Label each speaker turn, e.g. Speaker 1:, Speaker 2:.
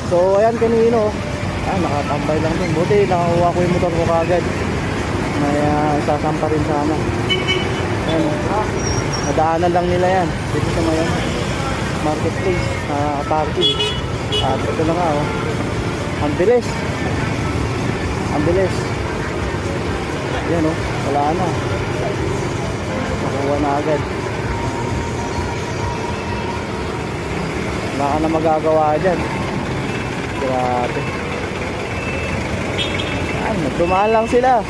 Speaker 1: So ayan kanino, nakatambay lang din. Buti nakakuha ko yung motor ko kagad. May sasampa rin sana. Ayan, nadaanan lang nila yan dito sa may marketplace, parking. At ito na nga, ang bilis. Ang bilis. Yan wala na. Nakuha na agad. Wala ka na magagawa dyan. Grabe. Nagdumaan lang sila.